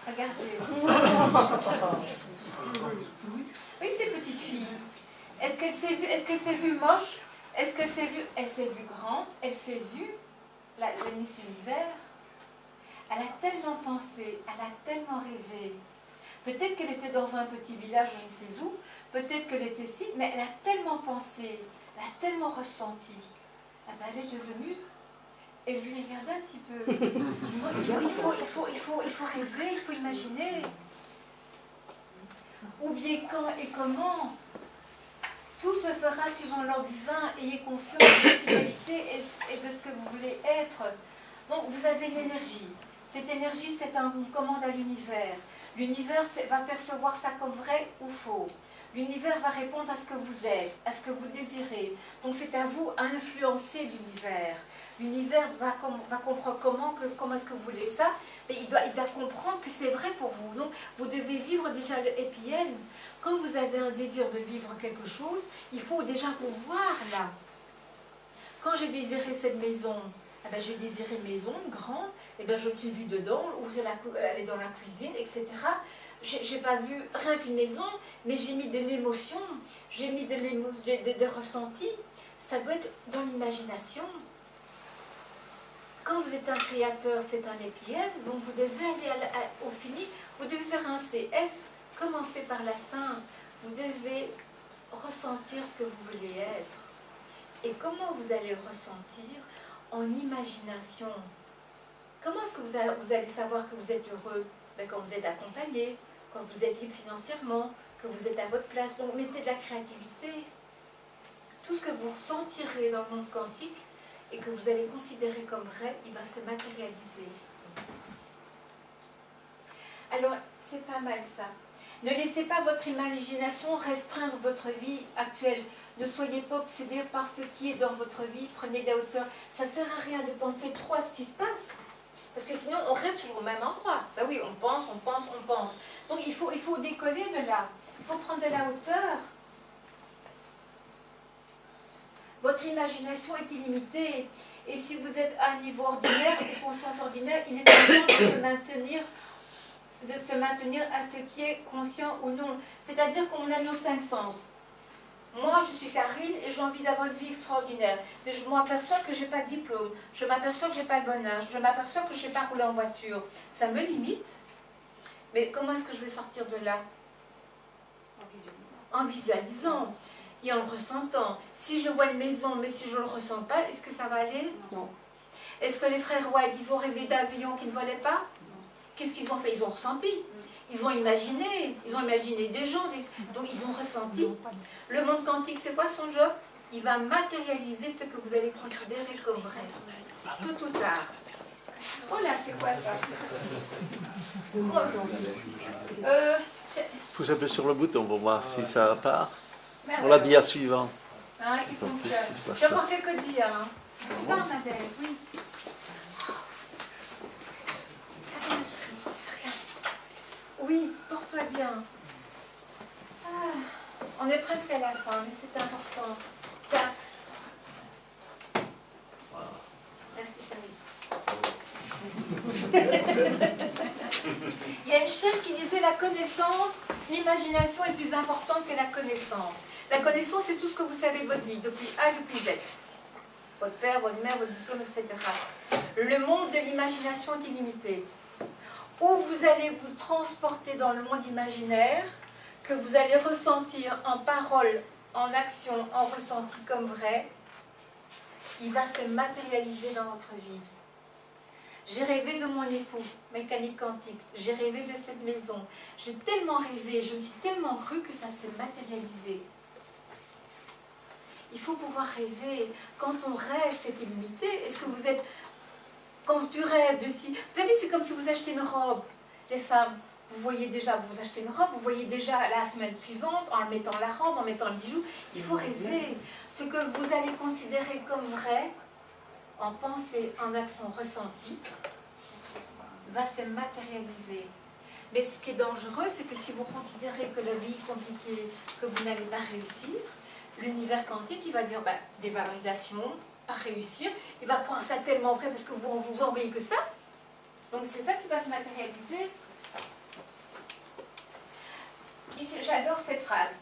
Regardez. Oui, ces petites filles. Est-ce qu'elle s'est vue moche? Est-ce qu'elle s'est vue... Elle s'est vue grande? Elle s'est vue la Miss Univers? Elle a tellement pensé, elle a tellement rêvé. Peut-être qu'elle était dans un petit village, je ne sais où, peut-être qu'elle était ici, mais elle a tellement pensé, elle a tellement ressenti. Ah ben, elle est devenue... Et lui, regardez un petit peu. Il faut rêver, il faut imaginer. Ou bien quand et comment. Tout se fera suivant l'ordre divin. Ayez confiance en la finalité et de ce que vous voulez être. Donc vous avez une énergie. Cette énergie, c'est une commande à l'univers. L'univers va percevoir ça comme vrai ou faux. L'univers va répondre à ce que vous êtes, à ce que vous désirez. Donc c'est à vous à influencer l'univers. L'univers va comprendre comment est-ce que vous voulez ça, mais il doit comprendre que c'est vrai pour vous. Donc vous devez vivre déjà le happy end. Quand vous avez un désir de vivre quelque chose, il faut déjà vous voir là. Quand j'ai désiré cette maison, eh ben, j'ai désiré une maison grande, eh ben, je me suis vue dedans, aller dans la cuisine, etc. J'ai pas vu rien qu'une maison, mais j'ai mis de l'émotion, j'ai mis des ressentis. Ça doit être dans l'imagination. Quand vous êtes un créateur, c'est un happy end, donc vous devez aller au fini, vous devez faire un CF, commencer par la fin. Vous devez ressentir ce que vous voulez être. Et comment vous allez le ressentir? En imagination. Comment est-ce que vous allez savoir que vous êtes heureux? Ben, quand vous êtes accompagné, quand vous êtes libre financièrement, que vous êtes à votre place. Donc mettez de la créativité. Tout ce que vous ressentirez dans le monde quantique et que vous allez considérer comme vrai, il va se matérialiser. Alors, c'est pas mal ça. Ne laissez pas votre imagination restreindre votre vie actuelle. Ne soyez pas obsédés par ce qui est dans votre vie. Prenez des hauteurs. Ça ne sert à rien de penser trop à ce qui se passe. Parce que sinon, on reste toujours au même endroit. Ben oui, on pense. Donc, il faut décoller de là. Il faut prendre de la hauteur. Votre imagination est illimitée. Et si vous êtes à un niveau ordinaire, de conscience ordinaire, il est important de se maintenir à ce qui est conscient ou non. C'est-à-dire qu'on a nos 5 sens. Moi, je suis Karine et j'ai envie d'avoir une vie extraordinaire. Mais je m'aperçois que je n'ai pas de diplôme. Je m'aperçois que je n'ai pas le bon âge. Je m'aperçois que je ne sais pas rouler en voiture. Ça me limite. Mais comment est-ce que je vais sortir de là? En visualisant. Et en le ressentant. Si je vois une maison, mais si je ne le ressens pas, est-ce que ça va aller? Non. Est-ce que les frères White, ils ont rêvé d'avions qui ne volaient pas? Qu'est-ce qu'ils ont fait? Ils ont ressenti. Ils ont imaginé des gens, donc ils ont ressenti. Le monde quantique, c'est quoi son job? Il va matérialiser ce que vous allez considérer comme vrai, tôt ou tard. Oh là, c'est quoi ça? Il faut appuyer sur le bouton pour voir si ça part. On la dia suivante. Hein, qui fonctionne. J'ai encore quelques dias. Hein. Tu pars, Madeleine? Oui. Oui, porte-toi bien. Ah, on est presque à la fin, mais c'est important. Ça. Merci, chérie. Il y a Einstein qui disait la connaissance, l'imagination est plus importante que la connaissance. La connaissance, c'est tout ce que vous savez de votre vie, depuis A depuis Z. Votre père, votre mère, votre diplôme, etc. Le monde de l'imagination est illimité. Où vous allez vous transporter dans le monde imaginaire, que vous allez ressentir en parole, en action, en ressenti comme vrai, il va se matérialiser dans votre vie. J'ai rêvé de mon époux, mécanique quantique. J'ai rêvé de cette maison. J'ai tellement rêvé, je me suis tellement cru que ça s'est matérialisé. Il faut pouvoir rêver. Quand on rêve, c'est illimité. Est-ce que vous êtes... Quand tu rêves de si... Vous savez, c'est comme si vous achetez une robe. Les femmes, vous voyez déjà, vous achetez une robe, vous voyez déjà la semaine suivante, en mettant la robe, en mettant le bijou. Il faut rêver. Ce que vous allez considérer comme vrai, en pensée, en action ressentie, va se matérialiser. Mais ce qui est dangereux, c'est que si vous considérez que la vie est compliquée, que vous n'allez pas réussir, l'univers quantique, il va dire, ben, dévalorisation, pas réussir, il va croire ça tellement vrai parce que vous en voyez que ça. Donc c'est ça qui va se matérialiser. ici, j'adore cette phrase.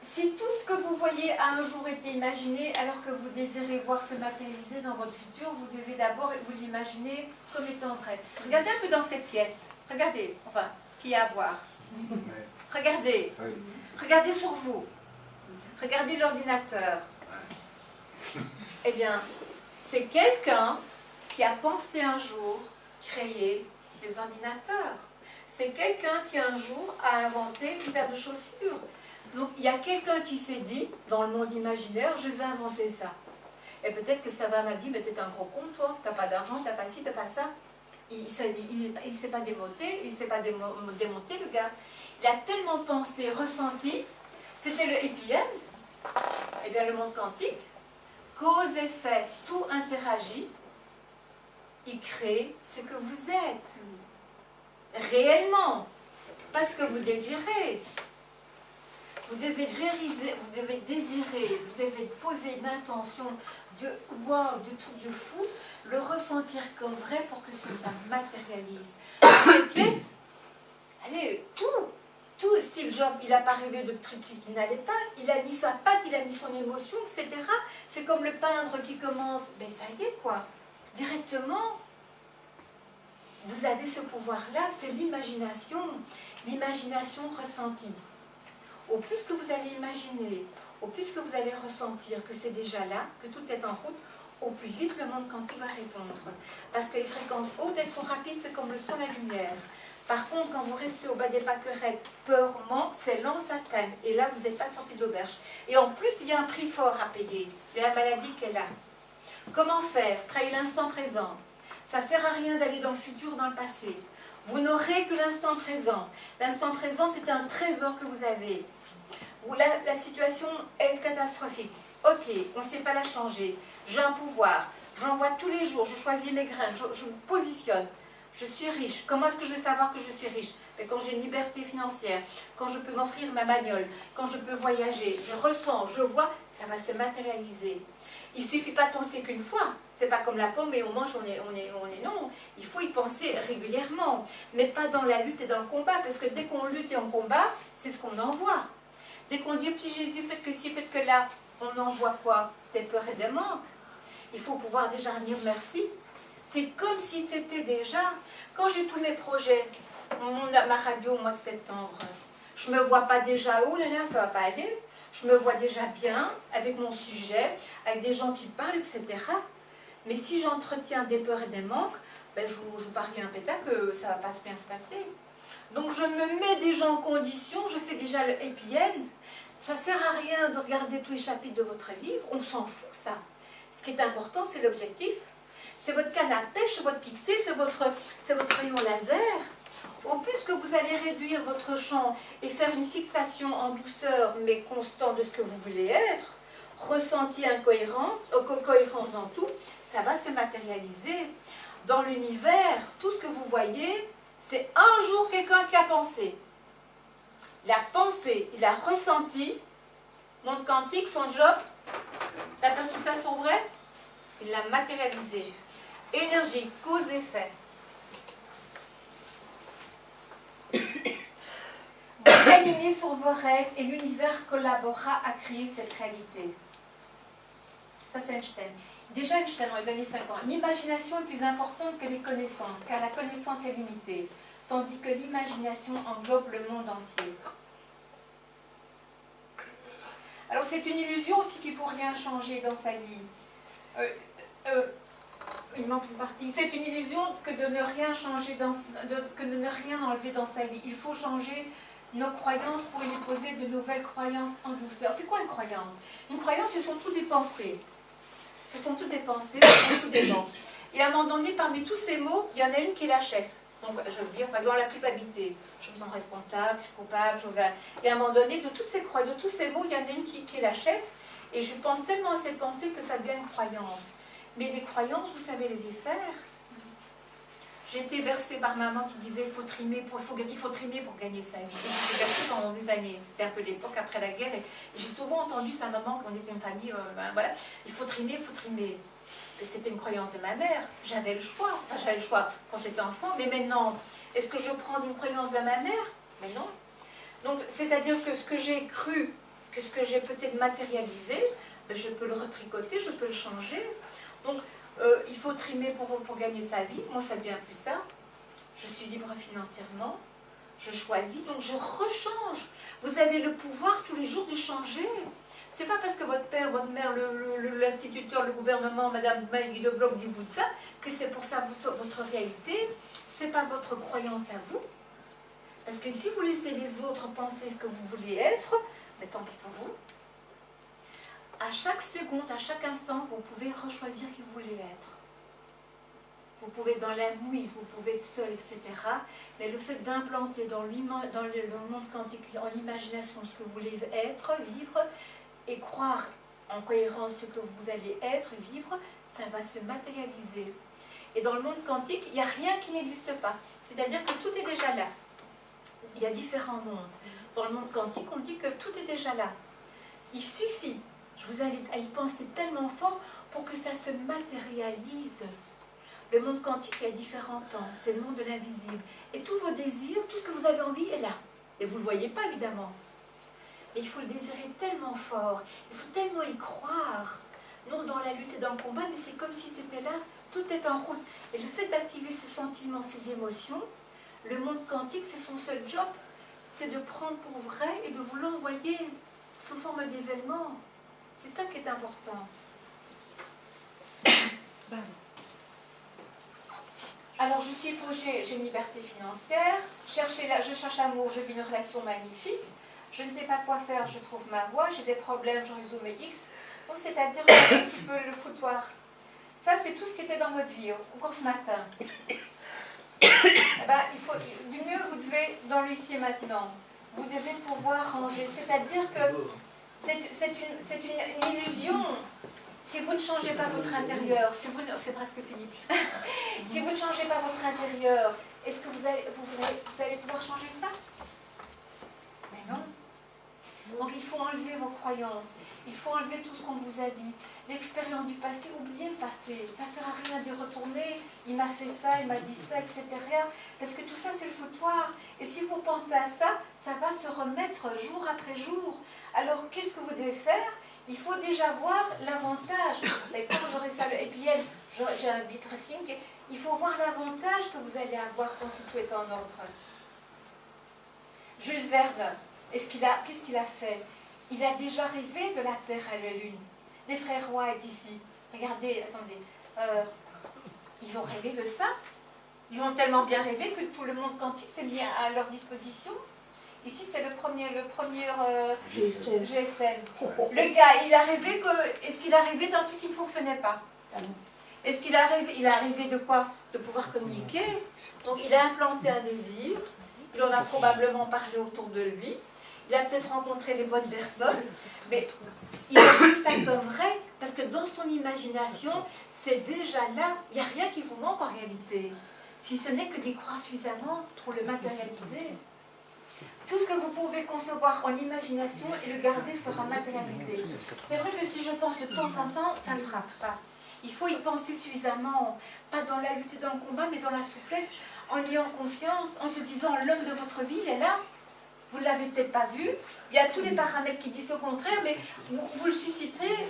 Si tout ce que vous voyez a un jour été imaginé, alors que vous désirez voir se matérialiser dans votre futur, vous devez d'abord vous l'imaginer comme étant vrai. Regardez un peu dans cette pièce. Regardez, enfin, ce qu'il y a à voir. Regardez. Regardez sur vous. Regardez l'ordinateur. Eh bien, c'est quelqu'un qui a pensé un jour créer les ordinateurs. C'est quelqu'un qui un jour a inventé une paire de chaussures. Donc, il y a quelqu'un qui s'est dit, dans le monde imaginaire, je vais inventer ça. Et peut-être que ça m'a dit, mais t'es un gros con, toi, t'as pas d'argent, t'as pas ci, t'as pas ça. Il ne s'est pas démonté, il s'est pas démonté, le gars. Il a tellement pensé, ressenti, c'était le happy end, eh bien le monde quantique, cause, effet, tout interagit, il crée ce que vous êtes, réellement, pas ce que vous désirez. Vous devez désirer, vous devez poser une intention de wow, de truc de fou, le ressentir comme vrai pour que ça matérialise. Cette pièce, allez, tout, Steve Jobs, il n'a pas rêvé de trucs qui n'allaient pas, il a mis sa patte, il a mis son émotion, etc. C'est comme le peintre qui commence, ben ça y est quoi, directement. Vous avez ce pouvoir-là, c'est l'imagination ressentie. Au plus que vous allez imaginer, au plus que vous allez ressentir que c'est déjà là, que tout est en route, au plus vite le monde quantique va répondre. Parce que les fréquences hautes, elles sont rapides, c'est comme le son, la lumière. Par contre, quand vous restez au bas des pâquerettes, peurement, c'est lent, ça stagne. Et là, vous n'êtes pas sorti de l'auberge. Et en plus, il y a un prix fort à payer. Il y a la maladie qui est là. Comment faire? Trahir l'instant présent. Ça ne sert à rien d'aller dans le futur ou dans le passé. Vous n'aurez que l'instant présent. L'instant présent, c'est un trésor que vous avez. Où la situation est catastrophique. Ok, on ne sait pas la changer. J'ai un pouvoir. J'en vois tous les jours. Je choisis mes graines. Je me positionne. Je suis riche. Comment est-ce que je vais savoir que je suis riche? Mais quand j'ai une liberté financière, quand je peux m'offrir ma bagnole, quand je peux voyager, je ressens, je vois, ça va se matérialiser. Il ne suffit pas de penser qu'une fois. C'est pas comme la pomme et on mange, on est non. Il faut y penser régulièrement. Mais pas dans la lutte et dans le combat. Parce que dès qu'on lutte et on combat, c'est ce qu'on envoie. Dès qu'on dit, petit Jésus, faites que ci, faites que là, on envoie quoi? Des peurs et des manques. Il faut pouvoir déjà dire merci. C'est comme si c'était déjà, quand j'ai tous mes projets, ma radio au mois de septembre, je ne me vois pas déjà, oh là là, ça ne va pas aller. Je me vois déjà bien avec mon sujet, avec des gens qui parlent, etc. Mais si j'entretiens des peurs et des manques, ben je vous parie un pétard que ça ne va pas bien se passer. Donc je me mets déjà en condition, je fais déjà le happy end. Ça ne sert à rien de regarder tous les chapitres de votre livre, on s'en fout ça. Ce qui est important, c'est l'objectif. C'est votre canne à pêche, c'est votre pixel, c'est votre rayon laser. Au plus que vous allez réduire votre champ et faire une fixation en douceur, mais constant de ce que vous voulez être, ressentir une cohérence dans tout, ça va se matérialiser. Dans l'univers, tout ce que vous voyez, c'est un jour quelqu'un qui a pensé. Il a pensé, il a ressenti, monde quantique, son job, la persuasion vraie, il l'a matérialisé. Énergie, cause-effet. Vous alignez sur vos rêves et l'univers collaborera à créer cette réalité. Ça, c'est Einstein. Déjà Einstein, dans les années 50, l'imagination est plus importante que les connaissances, car la connaissance est limitée, tandis que l'imagination englobe le monde entier. Alors, c'est une illusion aussi qu'il ne faut rien changer dans sa vie. Il manque une partie. C'est une illusion que de ne rien changer, que de ne rien enlever dans sa vie. Il faut changer nos croyances pour y poser de nouvelles croyances en douceur. C'est quoi une croyance? Une croyance, ce sont toutes des pensées. Ce sont toutes des pensées, ce sont toutes des mots. Et à un moment donné, parmi tous ces mots, il y en a une qui est la chef. Donc, je veux dire, par exemple, la culpabilité. Je me sens responsable, je suis coupable, Et à un moment donné, de toutes ces croyances, de tous ces mots, il y en a une qui est la chef. Et je pense tellement à ces pensées que ça devient une croyance. Mais les croyances, vous savez les défaire. J'ai été bercée par maman qui disait il faut trimer pour gagner sa vie. Et j'ai été bercée pendant des années. C'était un peu l'époque après la guerre. Et j'ai souvent entendu sa maman quand on était une famille, voilà, il faut trimer, il faut trimer. C'était une croyance de ma mère. J'avais le choix. Enfin, j'avais le choix quand j'étais enfant. Mais maintenant, est-ce que je prends une croyance de ma mère? Mais non. Donc, c'est-à-dire que ce que j'ai cru, que ce que j'ai peut-être matérialisé, ben, je peux le retricoter, je peux le changer. Donc, il faut trimer pour gagner sa vie. Moi, ça devient plus ça. Je suis libre financièrement. Je choisis, donc je rechange. Vous avez le pouvoir tous les jours de changer. C'est pas parce que votre père, votre mère, l'instituteur, le gouvernement, Madame Guy de Bloch dit vous de ça, que c'est pour ça votre réalité. C'est pas votre croyance à vous. Parce que si vous laissez les autres penser ce que vous voulez être, mais tant pis pour vous. À chaque seconde, à chaque instant, vous pouvez rechoisir qui vous voulez être. Vous pouvez être dans l'hindouisme, vous pouvez être seul, etc. Mais le fait d'implanter dans le monde quantique, en imagination, ce que vous voulez être, vivre, et croire en cohérence ce que vous allez être, vivre, ça va se matérialiser. Et dans le monde quantique, il n'y a rien qui n'existe pas. C'est-à-dire que tout est déjà là. Il y a différents mondes. Dans le monde quantique, on dit que tout est déjà là. Il suffit, je vous invite à y penser tellement fort pour que ça se matérialise. Le monde quantique, c'est à différents temps. C'est le monde de l'invisible. Et tous vos désirs, tout ce que vous avez envie est là. Et vous ne le voyez pas, évidemment. Mais il faut le désirer tellement fort. Il faut tellement y croire. Non dans la lutte et dans le combat, mais c'est comme si c'était là. Tout est en route. Et le fait d'activer ces sentiments, ces émotions, le monde quantique, c'est son seul job. C'est de prendre pour vrai et de vous l'envoyer sous forme d'événement. C'est ça qui est important. Alors, je suis fauchée, j'ai une liberté financière. Je cherche l'amour, je vis une relation magnifique. Je ne sais pas quoi faire, je trouve ma voie. J'ai des problèmes, je résout mes X. Donc, c'est-à-dire un petit peu le foutoir. Ça, c'est tout ce qui était dans votre vie, encore ce matin. Ben, du mieux, vous devez, dans l'ici et maintenant, vous devez pouvoir ranger. C'est-à-dire que c'est une illusion. Si vous ne changez pas votre intérieur, c'est presque fini. Si vous ne changez pas votre intérieur, est-ce que vous allez pouvoir changer ça? Mais non. Donc il faut enlever vos croyances, il faut enlever tout ce qu'on vous a dit. L'expérience du passé, oubliez le passé. Ça ne sert à rien d'y retourner. Il m'a fait ça, il m'a dit ça, etc. Parce que tout ça, c'est le foutoir. Et si vous pensez à ça, ça va se remettre jour après jour. Alors, qu'est-ce que vous devez faire? Il faut déjà voir l'avantage. Mais quand j'aurai ça, et puis j'ai un vitressing, il faut voir l'avantage que vous allez avoir quand tout est en ordre. Jules Verne, qu'est-ce qu'il a fait? Il a déjà rêvé de la Terre et la Lune. Les frères White ici, regardez, attendez, ils ont rêvé de ça. Ils ont tellement bien rêvé que tout le monde quantique s'est mis à leur disposition. Ici, c'est le premier GSM. Le gars, il a rêvé que... Est-ce qu'il a rêvé d'un truc qui ne fonctionnait pas? Est-ce qu'il a rêvé... Il a rêvé de quoi? De pouvoir communiquer. Donc, il a implanté un désir. Il en a probablement parlé autour de lui. Il a peut-être rencontré les bonnes personnes. Mais il a vu ça comme vrai. Parce que dans son imagination, c'est déjà là. Il n'y a rien qui vous manque en réalité. Si ce n'est que d'y croire suffisamment pour le matérialiser. Tout ce que vous pouvez concevoir en imagination et le garder sera matérialisé. C'est vrai que si je pense de temps en temps, ça ne frappe pas. Il faut y penser suffisamment, pas dans la lutte et dans le combat, mais dans la souplesse, en ayant confiance, en se disant l'homme de votre vie, il est là. Vous ne l'avez peut-être pas vu. Il y a tous les paramètres qui disent au contraire, mais vous le susciterez,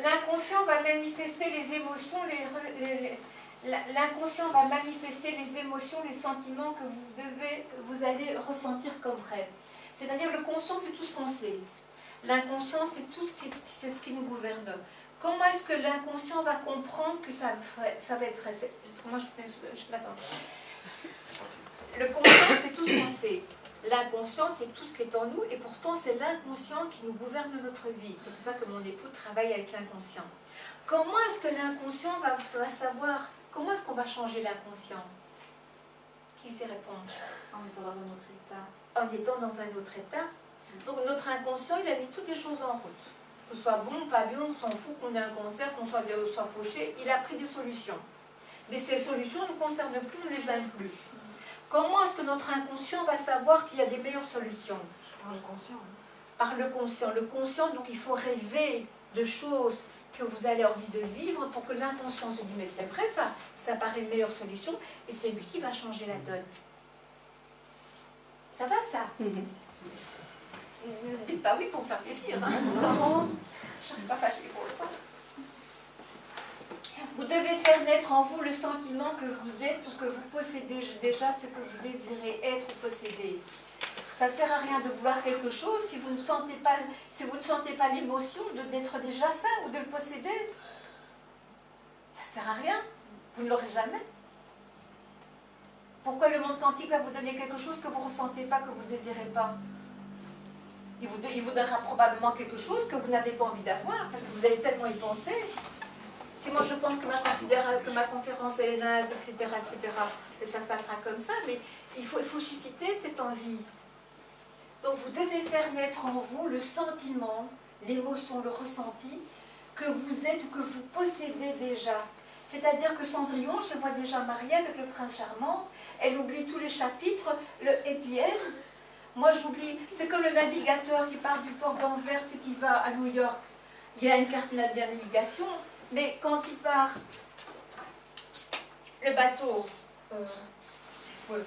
L'inconscient va manifester les émotions, l'inconscient va manifester les émotions, les sentiments que vous allez ressentir comme vrai. C'est-à-dire le conscient, c'est tout ce qu'on sait. L'inconscient, c'est ce qui nous gouverne. Comment est-ce que l'inconscient va comprendre que ça va être vrai? Moi, je m'attends. Le conscient, c'est tout ce qu'on sait. L'inconscient, c'est tout ce qui est en nous, et pourtant, c'est l'inconscient qui nous gouverne notre vie. C'est pour ça que mon époux travaille avec l'inconscient. Comment est-ce que l'inconscient va savoir? Comment est-ce qu'on va changer l'inconscient? Qui sait répondre? En étant dans un autre état. En étant dans un autre état. Donc notre inconscient, il a mis toutes les choses en route. Que ce soit bon, pas bien, on s'en fout qu'on ait un cancer, qu'on soit fauché, il a pris des solutions. Mais ces solutions ne nous concernent plus, on ne les aime plus. Comment est-ce que notre inconscient va savoir qu'il y a des meilleures solutions? Par le conscient. Par le conscient. Le conscient, donc il faut rêver de choses que vous avez envie de vivre pour que l'inconscient se dise mais c'est vrai ça paraît une meilleure solution et c'est lui qui va changer la donne. Ça va ça? Ne dites pas oui pour me faire plaisir. Hein. Non, je ne serai pas fâchée pour le temps. Vous devez faire naître en vous le sentiment que vous êtes ou que vous possédez déjà ce que vous désirez être ou posséder. Ça ne sert à rien de vouloir quelque chose si vous ne sentez pas, l'émotion d'être déjà ça ou de le posséder. Ça ne sert à rien. Vous ne l'aurez jamais. Pourquoi le monde quantique va vous donner quelque chose que vous ne ressentez pas, que vous ne désirez pas? Il vous donnera probablement quelque chose que vous n'avez pas envie d'avoir, parce que vous allez tellement y penser. Si moi je pense que ma conférence elle est naze, etc., et ça se passera comme ça, mais il faut susciter cette envie. Donc vous devez faire naître en vous le sentiment, l'émotion, le ressenti, que vous êtes ou que vous possédez déjà. C'est-à-dire que Cendrillon, je vois déjà mariée avec le prince charmant, elle oublie tous les chapitres, le happy end. Moi j'oublie, c'est comme le navigateur qui part du port d'Anvers et qui va à New York. Il y a une carte de navigation, mais quand il part, le bateau... Ouais,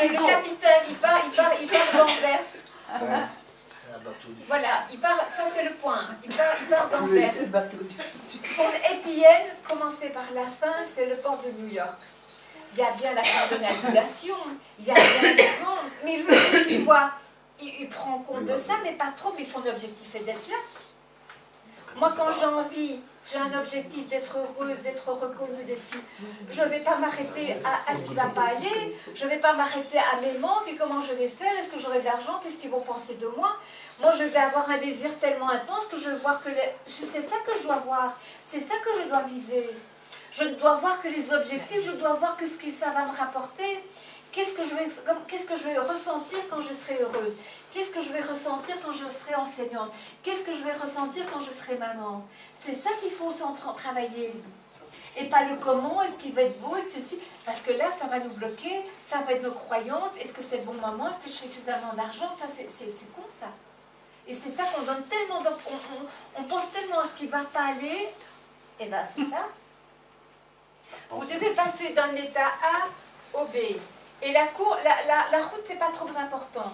le capitaine, il part d'Anvers. Voilà, il part, ça c'est le point. Il part d'Anvers. Son happy end, commencé par la fin, c'est le port de New York. Il y a bien la carte de navigation, il y a bien le vent, mais lui, ce qu'il voit, il prend compte de ça, mais pas trop, mais son objectif est d'être là. Moi, quand j'ai un objectif d'être heureuse, d'être reconnue des filles, je ne vais pas m'arrêter à ce qui ne va pas aller, je ne vais pas m'arrêter à mes manques, et comment je vais faire, est-ce que j'aurai de l'argent, qu'est-ce qu'ils vont penser de moi? Moi, je vais avoir un désir tellement intense que je vais voir que c'est ça que je dois voir, c'est ça que je dois viser. Je dois voir que les objectifs, je dois voir que ce que ça va me rapporter. Qu'est-ce que je vais ressentir quand je serai heureuse? Qu'est-ce que je vais ressentir quand je serai enseignante? Qu'est-ce que je vais ressentir quand je serai maman? C'est ça qu'il faut travailler. Et pas le comment, est-ce qu'il va être beau, parce que là, ça va nous bloquer, ça va être nos croyances. Est-ce que c'est le bon moment? Est-ce que je serai suffisamment d'argent? Ça, c'est con, ça. Et c'est ça qu'on donne tellement, on pense tellement à ce qui ne va pas aller. Et bien, c'est ça. Vous devez passer d'un état A au B. Et la route, c'est pas trop important.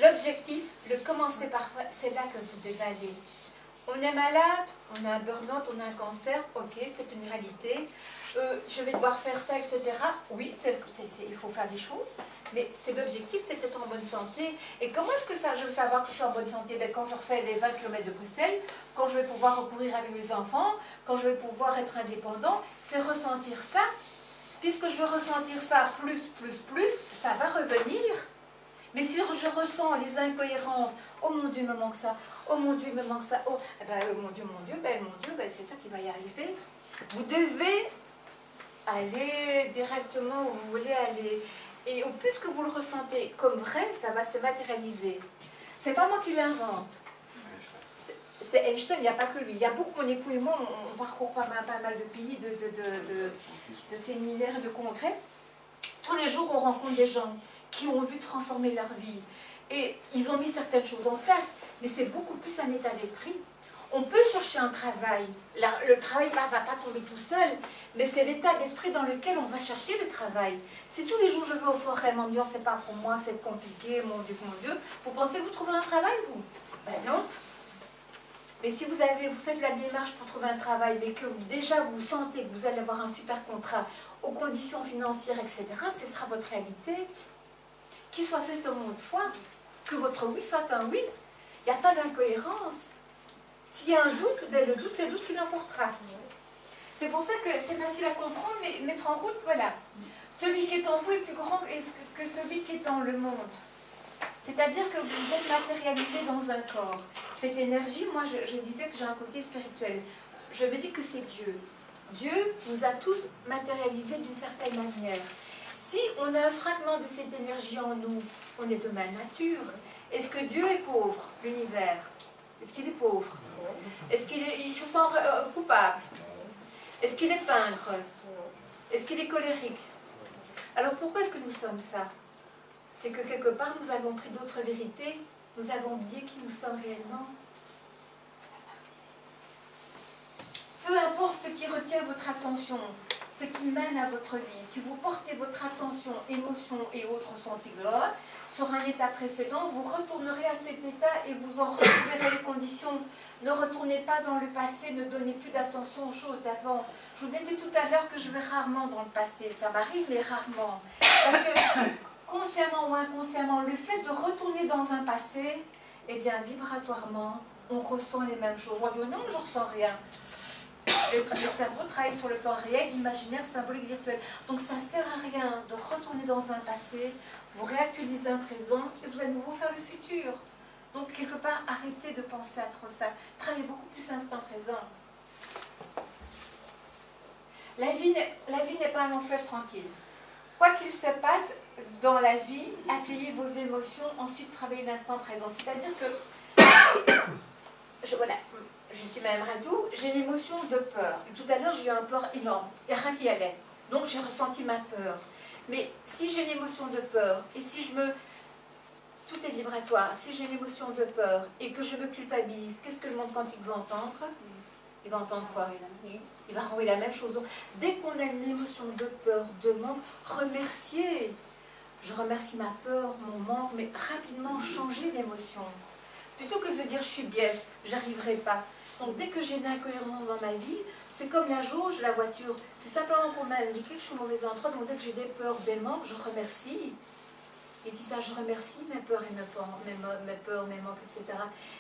L'objectif, le commencer par, c'est là que vous devez aller. On est malade, on a un burn-out, on a un cancer, ok, c'est une réalité. Je vais devoir faire ça, etc. Oui, il faut faire des choses, mais c'est l'objectif, c'est d'être en bonne santé. Et comment est-ce que je veux savoir que je suis en bonne santé? Quand je refais les 20 km de Bruxelles, quand je vais pouvoir recourir avec mes enfants, quand je vais pouvoir être indépendant, c'est ressentir ça. Puisque je veux ressentir ça plus, ça va revenir. Mais si je ressens les incohérences, oh mon Dieu, il me manque ça, oh mon Dieu, il me manque ça, oh mon Dieu, c'est ça qui va y arriver. Vous devez aller directement où vous voulez aller. Et au plus que vous le ressentez comme vrai, ça va se matérialiser. C'est pas moi qui l'invente. C'est Einstein, il n'y a pas que lui. Il y a beaucoup, mon époux et moi, on parcourt pas mal de pays, de séminaires et de congrès. Tous les jours, on rencontre des gens qui ont vu transformer leur vie. Et ils ont mis certaines choses en place, mais c'est beaucoup plus un état d'esprit. On peut chercher un travail. Le travail ne va pas tomber tout seul, mais c'est l'état d'esprit dans lequel on va chercher le travail. Si tous les jours je vais au forum en me disant c'est pas pour moi, c'est compliqué, mon Dieu, vous pensez que vous trouverez un travail, vous? Ben non. Mais si vous faites la démarche pour trouver un travail, mais que déjà vous sentez que vous allez avoir un super contrat, aux conditions financières, etc., ce sera votre réalité. Qu'il soit fait sur mot de foi, que votre oui soit un oui. Il n'y a pas d'incohérence. S'il y a un doute, ben le doute, c'est le doute qui l'emportera. C'est pour ça que c'est facile à comprendre, mais mettre en route, voilà. Celui qui est en vous est plus grand que celui qui est dans le monde. C'est-à-dire que vous êtes matérialisé dans un corps. Cette énergie, moi je disais que j'ai un côté spirituel. Je me dis que c'est Dieu. Dieu nous a tous matérialisés d'une certaine manière. Si on a un fragment de cette énergie en nous, on est de ma nature. Est-ce que Dieu est pauvre, l'univers? Est-ce qu'il est pauvre? Est-ce qu'il se sent coupable? Est-ce qu'il est pingre? Est-ce qu'il est colérique? Alors pourquoi est-ce que nous sommes ça? C'est que quelque part nous avons pris d'autres vérités, nous avons oublié qui nous sommes réellement. qui retient votre attention, ce qui mène à votre vie, si vous portez votre attention, émotions et autres sentiments sur un état précédent, vous retournerez à cet état et vous en retrouverez les conditions. Ne retournez pas dans le passé, ne donnez plus d'attention aux choses d'avant. Je vous ai dit tout à l'heure que je vais rarement dans le passé, ça m'arrive mais rarement. Parce que consciemment ou inconsciemment, le fait de retourner dans un passé, eh bien vibratoirement, on ressent les mêmes choses. On dit non, je ne ressens rien. Le cerveau travaille sur le plan réel, imaginaire, symbolique, virtuel. Donc ça ne sert à rien de retourner dans un passé, vous réactualisez un présent et vous allez nouveau faire le futur. Donc quelque part, arrêtez de penser à trop ça. Travaillez beaucoup plus instant présent. La vie n'est pas un long fleuve tranquille. Quoi qu'il se passe dans la vie, accueillez vos émotions, ensuite travaillez l'instant présent. C'est-à-dire que, voilà, je suis Madame Radou, j'ai une émotion de peur. Tout à l'heure, j'ai eu un peur énorme, il n'y a rien qui allait. Donc j'ai ressenti ma peur. Mais si j'ai une émotion de peur, et si je me... Tout est vibratoire. Si j'ai une émotion de peur et que je me culpabilise, qu'est-ce que le monde quantique va entendre? Il va entendre quoi? Il va renvoyer la même chose. Donc, dès qu'on a une émotion de peur, de manque, remercier. Je remercie ma peur, mon manque, mais rapidement changer d'émotion. Plutôt que de dire je suis biaise, j'arriverai pas. Donc dès que j'ai une incohérence dans ma vie, c'est comme la jauge, la voiture. C'est simplement pour m'indiquer que je suis au mauvais endroit. Donc dès que j'ai des peurs, des manques, je remercie. Et dit ça, je remercie mes peurs et mes peurs, mes manques, etc.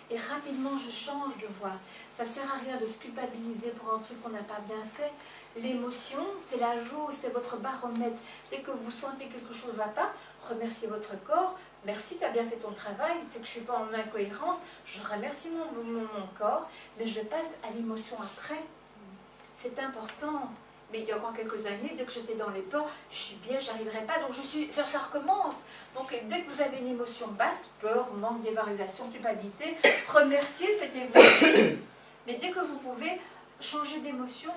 Et rapidement, je change de voie. Ça ne sert à rien de se culpabiliser pour un truc qu'on n'a pas bien fait. L'émotion, c'est la jauge, c'est votre baromètre. Dès que vous sentez que quelque chose ne va pas, remerciez votre corps. Merci, tu as bien fait ton travail, c'est que je ne suis pas en incohérence. Je remercie mon corps, mais je passe à l'émotion après. C'est important. Mais il y a encore quelques années, dès que j'étais dans les peurs, je suis bien, j'arriverai pas, donc ça recommence. Donc dès que vous avez une émotion basse, peur, manque, dévalorisation, culpabilité, remerciez cette émotion. Mais dès que vous pouvez, changer d'émotion.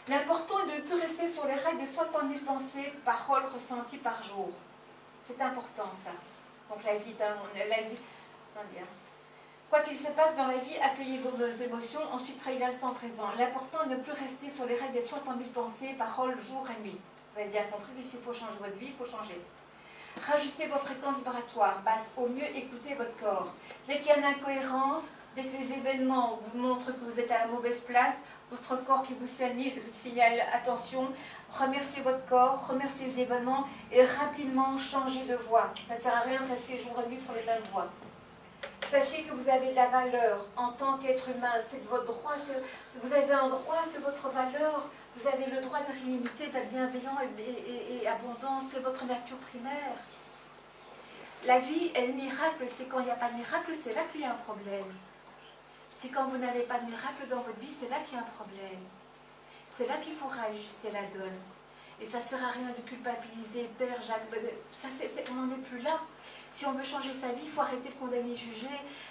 L'important est de ne plus rester sur les règles des 60 000 pensées, paroles ressenties par jour. C'est important ça. Donc la vie, quoi qu'il se passe dans la vie, accueillez vos émotions, ensuite travaillez l'instant présent. L'important est de ne plus rester sur les règles des 60 000 pensées, paroles, jour et nuit. Vous avez bien compris, s'il faut changer votre vie, il faut changer. Rajustez vos fréquences vibratoires, basses, au mieux écoutez votre corps. Dès qu'il y a une incohérence, dès que les événements vous montrent que vous êtes à la mauvaise place, votre corps qui vous signale attention, remerciez votre corps, remerciez les événements et rapidement changez de voie. Ça ne sert à rien de rester jour et nuit sur les mêmes voies. Sachez que vous avez de la valeur en tant qu'être humain, c'est votre droit, vous avez un droit, c'est votre valeur, vous avez le droit d'être illimité, d'être bienveillant et abondant, c'est votre nature primaire. La vie est le miracle, c'est quand il n'y a pas de miracle, c'est là qu'il y a un problème. C'est quand vous n'avez pas de miracle dans votre vie, c'est là qu'il y a un problème. C'est là qu'il faut réajuster la donne. Et ça ne sert à rien de culpabiliser, Père Jacques, on n'en est plus là. Si on veut changer sa vie, il faut arrêter de condamner, juger,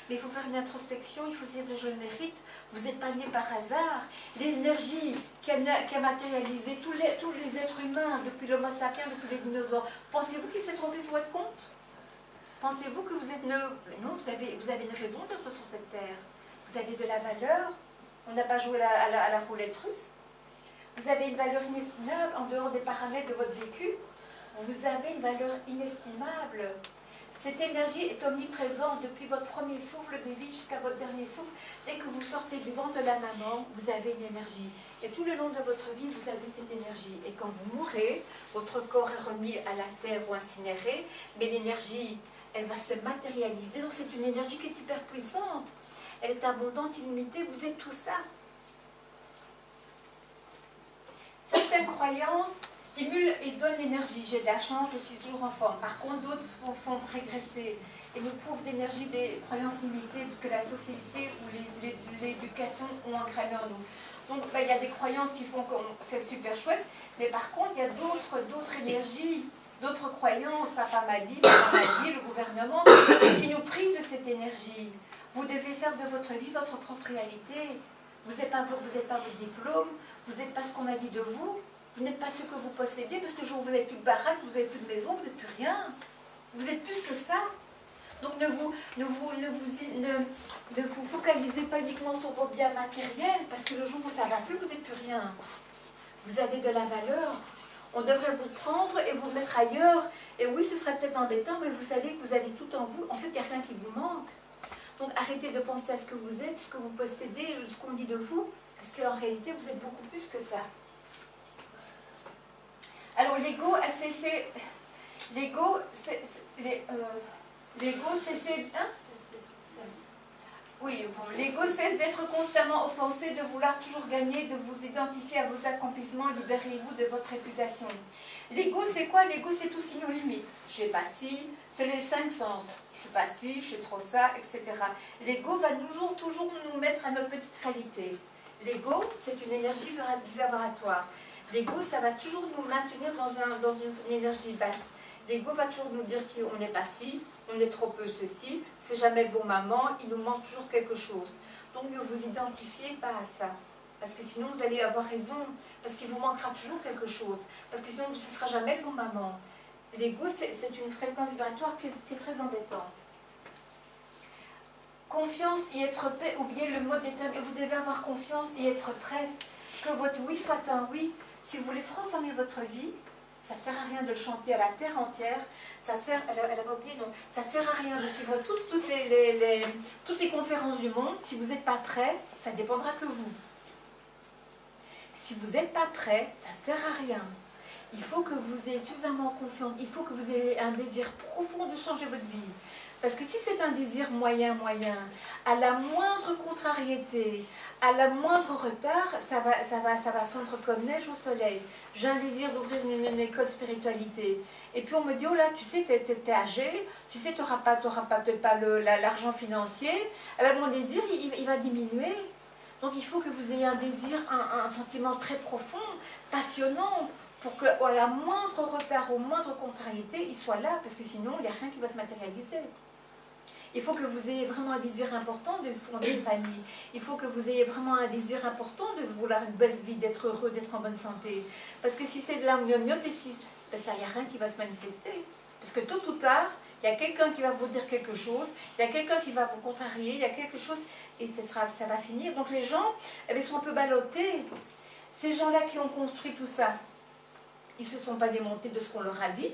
mais il faut faire une introspection, il faut se dire je le mérite, vous n'êtes pas né par hasard. L'énergie qui a matérialisé tous les êtres humains, depuis l'homo sapiens, depuis les dinosaures, pensez-vous qu'il s'est trompé sur votre compte? Pensez-vous que vous êtes... Non, vous avez une raison d'être sur cette terre. Vous avez de la valeur, on n'a pas joué à la roulette russe. Vous avez une valeur inestimable en dehors des paramètres de votre vécu. Vous avez une valeur inestimable. Cette énergie est omniprésente depuis votre premier souffle de vie jusqu'à votre dernier souffle. Dès que vous sortez du ventre de la maman, vous avez une énergie. Et tout le long de votre vie, vous avez cette énergie. Et quand vous mourrez, votre corps est remis à la terre ou incinéré, mais l'énergie, elle va se matérialiser. Donc c'est une énergie qui est hyper puissante. Elle est abondante, illimitée, vous êtes tout ça. Certaines croyances stimulent et donnent l'énergie. J'ai de la chance, je suis toujours en forme. Par contre, d'autres font régresser et nous prouvent d'énergie des croyances limitées que la société ou l'éducation ont engrammées en nous. Donc, il y a des croyances qui font que c'est super chouette, mais par contre, il y a d'autres énergies, d'autres croyances. Papa m'a dit, le gouvernement, qui nous privent de cette énergie. Vous devez faire de votre vie votre propre réalité. Vous n'êtes pas vos diplômes, vous n'êtes pas ce qu'on a dit de vous, vous n'êtes pas ce que vous possédez, parce que le jour où vous n'avez plus de baraque, vous n'avez plus de maison, vous n'êtes plus rien. Vous êtes plus que ça. Donc ne vous focalisez pas uniquement sur vos biens matériels, parce que le jour où ça ne va plus, vous n'êtes plus rien. Vous avez de la valeur. On devrait vous prendre et vous mettre ailleurs. Et oui, ce serait peut-être embêtant, mais vous savez que vous avez tout en vous. En fait, il n'y a rien qui vous manque. Donc arrêtez de penser à ce que vous êtes, ce que vous possédez, ce qu'on dit de vous, parce qu'en réalité, vous êtes beaucoup plus que ça. Alors l'ego, l'ego cesse d'être constamment offensé, de vouloir toujours gagner, de vous identifier à vos accomplissements, libérez-vous de votre réputation. L'ego, c'est quoi? L'ego, c'est tout ce qui nous limite. Je ne suis pas ci, c'est les 5 sens. Je ne suis pas ci, je suis trop ça, etc. L'ego va toujours nous mettre à notre petite réalité. L'ego, c'est une énergie vibratoire. L'ego, ça va toujours nous maintenir dans une énergie basse. L'ego va toujours nous dire qu'on n'est pas ci, on est trop peu ceci, c'est jamais le bon moment, il nous manque toujours quelque chose. Donc ne vous identifiez pas à ça. Parce que sinon vous allez avoir raison, parce qu'il vous manquera toujours quelque chose. Parce que sinon ce ne sera jamais le bon moment. L'ego, c'est une fréquence vibratoire qui est très embêtante. Confiance et être prêt, oubliez le mot déterminé, vous devez avoir confiance et être prêt. Que votre oui soit un oui. Si vous voulez transformer votre vie, ça ne sert à rien de le chanter à la terre entière. Ça sert, elle a oublié, non, ça ne sert à rien de suivre toutes les conférences du monde. Si vous n'êtes pas prêt, ça ne dépendra que vous. Si vous n'êtes pas prêt, ça ne sert à rien. Il faut que vous ayez suffisamment confiance. Il faut que vous ayez un désir profond de changer votre vie. Parce que si c'est un désir moyen, à la moindre contrariété, à la moindre retard, ça va fondre comme neige au soleil. J'ai un désir d'ouvrir une école spiritualité. Et puis on me dit, oh là, tu sais, t'es âgé, tu sais, t'auras peut-être pas l'argent financier. Eh bien, mon désir, il va diminuer. Donc il faut que vous ayez un désir, un sentiment très profond, passionnant, pour qu'à la moindre retard, au moindre contrariété, il soit là, parce que sinon, il n'y a rien qui va se matérialiser. Il faut que vous ayez vraiment un désir important de fonder une famille. Il faut que vous ayez vraiment un désir important de vouloir une belle vie, d'être heureux, d'être en bonne santé. Parce que si c'est de la gnognotésis, ben ça, il n'y a rien qui va se manifester. Parce que tôt ou tard, il y a quelqu'un qui va vous dire quelque chose, il y a quelqu'un qui va vous contrarier, il y a quelque chose, et ça va finir. Donc les gens, ils sont un peu ballottés. Ces gens-là qui ont construit tout ça, ils ne se sont pas démontés de ce qu'on leur a dit.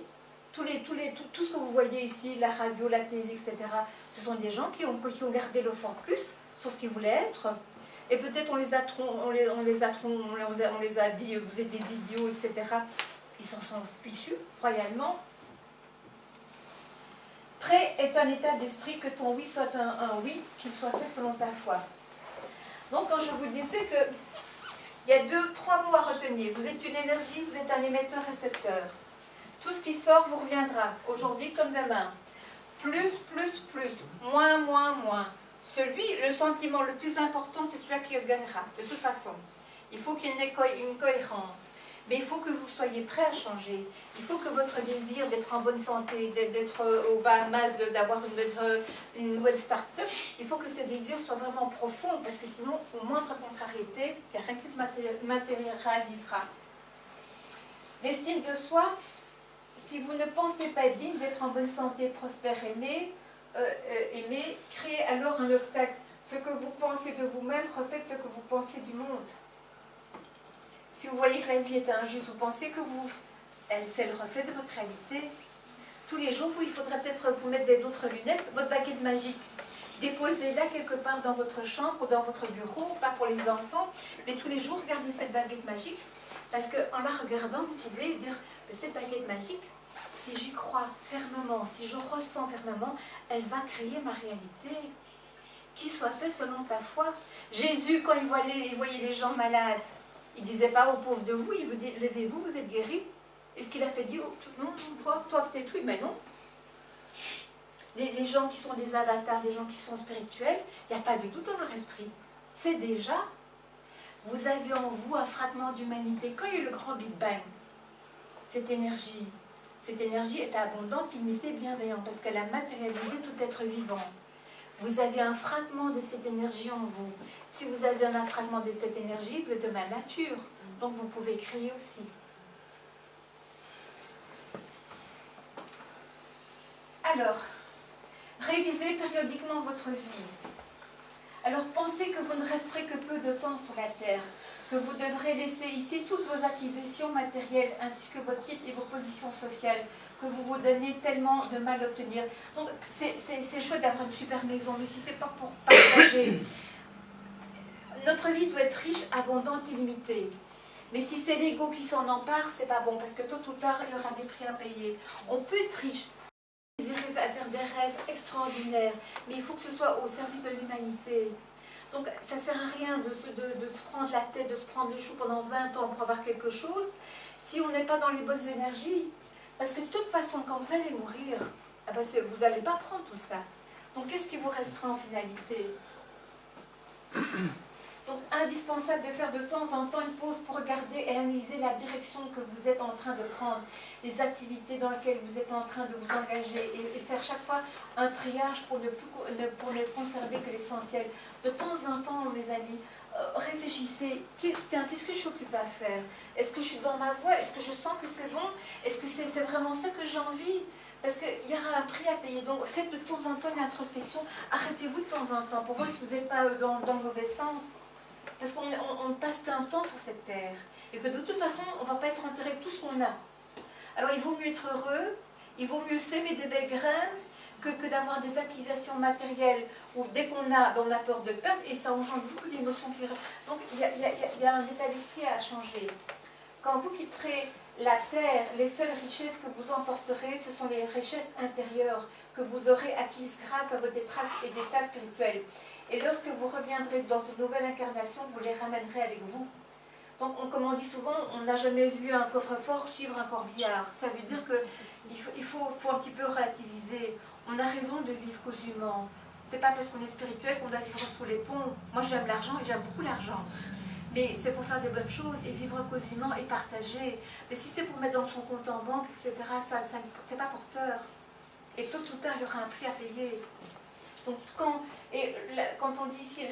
Tout ce que vous voyez ici, la radio, la télé, etc., ce sont des gens qui ont gardé le focus sur ce qu'ils voulaient être. Et peut-être on les a dit, vous êtes des idiots, etc. Ils s'en sont fichus, royalement. Prêt est un état d'esprit que ton oui soit un oui, qu'il soit fait selon ta foi. Donc quand je vous disais que il y a 3 mots à retenir. Vous êtes une énergie, vous êtes un émetteur-récepteur. Tout ce qui sort vous reviendra, aujourd'hui comme demain. Plus, moins. Le sentiment le plus important, c'est celui qui gagnera, de toute façon. Il faut qu'il y ait une cohérence. Mais il faut que vous soyez prêt à changer. Il faut que votre désir d'être en bonne santé, d'être aux Bahamas, d'avoir une nouvelle start-up, il faut que ce désir soit vraiment profond, parce que sinon, au moindre contrariété, il n'y a rien qui se matérialisera. L'estime de soi, si vous ne pensez pas être digne d'être en bonne santé, prospère, aimé, créez alors un obstacle. Ce que vous pensez de vous-même reflète ce que vous pensez du monde. Si vous voyez que la vie est injuste, vous pensez que c'est le reflet de votre réalité. Tous les jours, il faudrait peut-être vous mettre d'autres lunettes, votre baguette magique. Déposez-la quelque part dans votre chambre ou dans votre bureau, pas pour les enfants, mais tous les jours, regardez cette baguette magique, parce qu'en la regardant, vous pouvez dire, cette baguette magique, si j'y crois fermement, si je ressens fermement, elle va créer ma réalité. Qu'il soit fait selon ta foi. Jésus, quand il voyait les gens malades, il ne disait pas aux pauvres de vous, il vous dit, levez-vous, vous êtes guéris. Est-ce qu'il a fait dire, non, toi peut-être oui, mais non. Les gens qui sont des avatars, les gens qui sont spirituels, il n'y a pas du tout dans leur esprit. C'est déjà, vous avez en vous un fragment d'humanité. Quand il y a eu le grand Big Bang, cette énergie est abondante, limitée, bienveillante, parce qu'elle a matérialisé tout être vivant. Vous avez un fragment de cette énergie en vous. Si vous avez un fragment de cette énergie, vous êtes de ma nature. Donc vous pouvez créer aussi. Alors, Révisez périodiquement votre vie. Alors pensez que vous ne resterez que peu de temps sur la Terre, que vous devrez laisser ici toutes vos acquisitions matérielles ainsi que votre titre et vos positions sociales que vous vous donnez tellement de mal à obtenir. Donc c'est chouette d'avoir une super maison, mais si ce n'est pas pour partager, notre vie doit être riche, abondante, illimitée. Mais si c'est l'ego qui s'en empare, c'est pas bon, parce que tôt ou tard, il y aura des prix à payer. On peut être riche, désirer faire des rêves extraordinaires, mais il faut que ce soit au service de l'humanité. Donc ça ne sert à rien de se prendre la tête, de se prendre le chou pendant 20 ans pour avoir quelque chose, si on n'est pas dans les bonnes énergies. Parce que de toute façon, quand vous allez mourir, ah ben vous n'allez pas prendre tout ça. Donc qu'est-ce qui vous restera en finalité? Donc indispensable de faire de temps en temps une pause pour regarder et analyser la direction que vous êtes en train de prendre, les activités dans lesquelles vous êtes en train de vous engager et faire chaque fois un triage pour ne conserver que l'essentiel. De temps en temps, mes amis, réfléchissez, tiens, qu'est-ce que je suis occupée à faire? Est-ce que je suis dans ma voie? Est-ce que je sens que c'est bon? Est-ce que c'est vraiment ça que j'ai envie? Parce qu'il y aura un prix à payer. Donc faites de temps en temps une introspection, arrêtez-vous de temps en temps pour voir si vous n'êtes pas dans le mauvais sens. Parce qu'on ne passe qu'un temps sur cette terre. Et que de toute façon, on ne va pas être enterré avec tout ce qu'on a. Alors il vaut mieux être heureux, il vaut mieux s'aimer des belles graines que d'avoir des acquisitions matérielles où dès qu'on a, on a peur de perdre et ça engendre beaucoup d'émotions. Donc il y a un état d'esprit à changer. Quand vous quitterez la terre, les seules richesses que vous emporterez, ce sont les richesses intérieures que vous aurez acquises grâce à votre état spirituel. Et lorsque vous reviendrez dans une nouvelle incarnation, vous les ramènerez avec vous. Donc, comme on dit souvent, on n'a jamais vu un coffre-fort suivre un corbillard. Ça veut dire qu'il faut un petit peu relativiser. On a raison de vivre causument. Ce n'est pas parce qu'on est spirituel qu'on doit vivre sous les ponts. Moi, j'aime l'argent et j'aime beaucoup l'argent. Mais c'est pour faire des bonnes choses et vivre causument et partager. Mais si c'est pour mettre dans son compte en banque, etc., ça c'est pas porteur. Et tôt ou tard, il y aura un prix à payer. Donc, quand on dit ici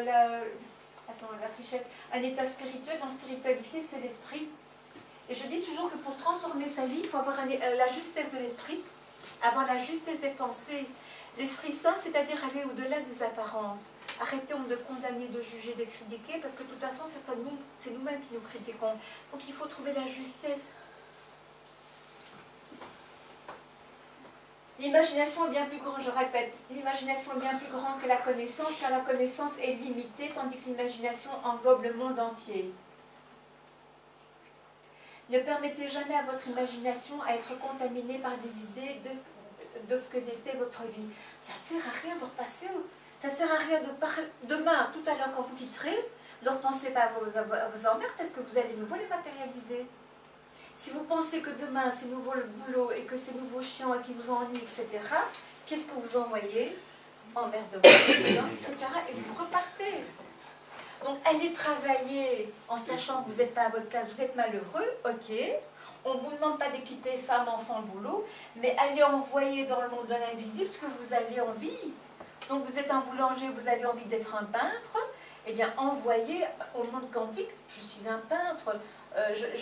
la richesse, un état spirituel, dans la spiritualité, c'est l'esprit. Et je dis toujours que pour transformer sa vie, il faut avoir la justesse de l'esprit, avoir la justesse des pensées. L'Esprit Saint, c'est-à-dire aller au-delà des apparences. Arrêtons de condamner, de juger, de critiquer, parce que de toute façon, c'est nous-mêmes qui nous critiquons. Donc il faut trouver la justesse. L'imagination est bien plus grande, je répète, l'imagination est bien plus grande que la connaissance, car la connaissance est limitée, tandis que l'imagination englobe le monde entier. Ne permettez jamais à votre imagination à être contaminée par des idées de ce que était votre vie. Ça ne sert à rien de repasser, ça ne sert à rien de parler. Demain, tout à l'heure, quand vous quitterez, ne repensez pas à vos emmerdes, parce que vous allez nouveau les matérialiser. Si vous pensez que demain c'est nouveau le boulot et que c'est nouveau chiant et qui vous ennuie, etc., qu'est-ce que vous envoyez? Emmerdement, etc. Et vous repartez. Donc allez travailler en sachant que vous n'êtes pas à votre place, vous êtes malheureux, ok. On ne vous demande pas de quitter femme, enfant, boulot, mais allez envoyer dans le monde de l'invisible ce que vous avez envie. Donc vous êtes un boulanger, vous avez envie d'être un peintre, eh bien envoyez au monde quantique, je suis un peintre,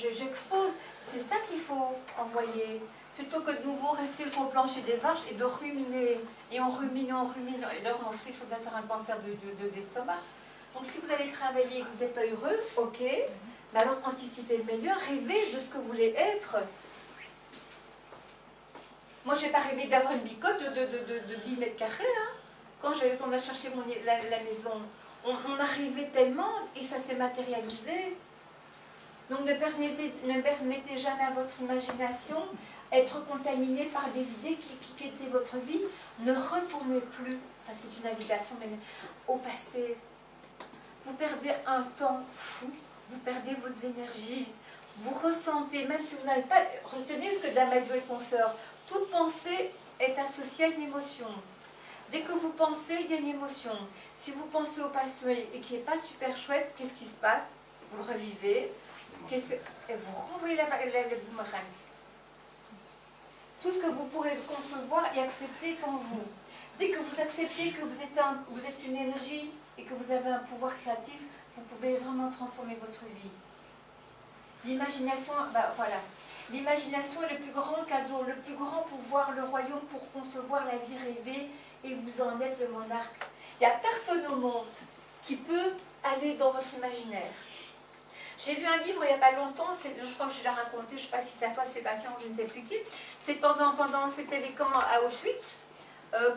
j'expose. C'est ça qu'il faut envoyer. Plutôt que de nouveau rester sur le plancher des vaches et de ruminer. Et on rumine, et là on se risque de faire un cancer d'estomac. Donc si vous allez travailler et que vous n'êtes pas heureux, ok, mais alors anticipez le meilleur, rêvez de ce que vous voulez être. Moi je n'ai pas rêvé d'avoir une bicoque de 10 mètres carrés, hein. Quand on a cherché la maison, on a rêvé tellement et ça s'est matérialisé. Donc ne permettez jamais à votre imagination être contaminée par des idées qui étaient votre vie. Ne retournez plus, enfin c'est une invitation, mais au passé. Vous perdez un temps fou, vous perdez vos énergies, vous ressentez, même si vous n'avez pas... Retenez ce que Damasio et consorts, toute pensée est associée à une émotion. Dès que vous pensez, il y a une émotion. Si vous pensez au passé et qui n'est pas super chouette, qu'est-ce qui se passe? Vous le revivez, et vous renvoyez le boomerang. Tout ce que vous pourrez concevoir et accepter est en vous. Dès que vous acceptez que vous êtes une énergie et que vous avez un pouvoir créatif, vous pouvez vraiment transformer votre vie. L'imagination, voilà. L'imagination est le plus grand cadeau, le plus grand pouvoir, le royaume pour concevoir la vie rêvée, et vous en êtes le monarque. Il n'y a personne au monde qui peut aller dans votre imaginaire. J'ai lu un livre il n'y a pas longtemps, je crois que je l'ai raconté, je ne sais pas si c'est à toi Sébastien ou je ne sais plus qui, c'est c'était les camps à Auschwitz,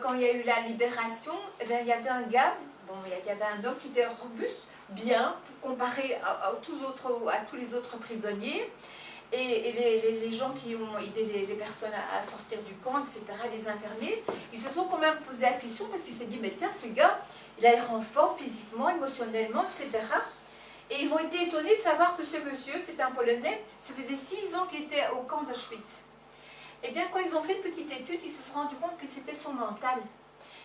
quand il y a eu la libération, eh bien, il y avait un gars, il y avait un homme qui était robuste, bien, comparé à tous les autres prisonniers, et les gens qui ont aidé les personnes à sortir du camp, etc., les infirmiers, ils se sont quand même posé la question parce qu'ils se sont dit, mais tiens, ce gars, il a l'air en forme physiquement, émotionnellement, etc. Et ils ont été étonnés de savoir que ce monsieur, c'était un Polonais, ça faisait 6 ans qu'il était au camp d'Auschwitz. Et bien, quand ils ont fait une petite étude, ils se sont rendus compte que c'était son mental.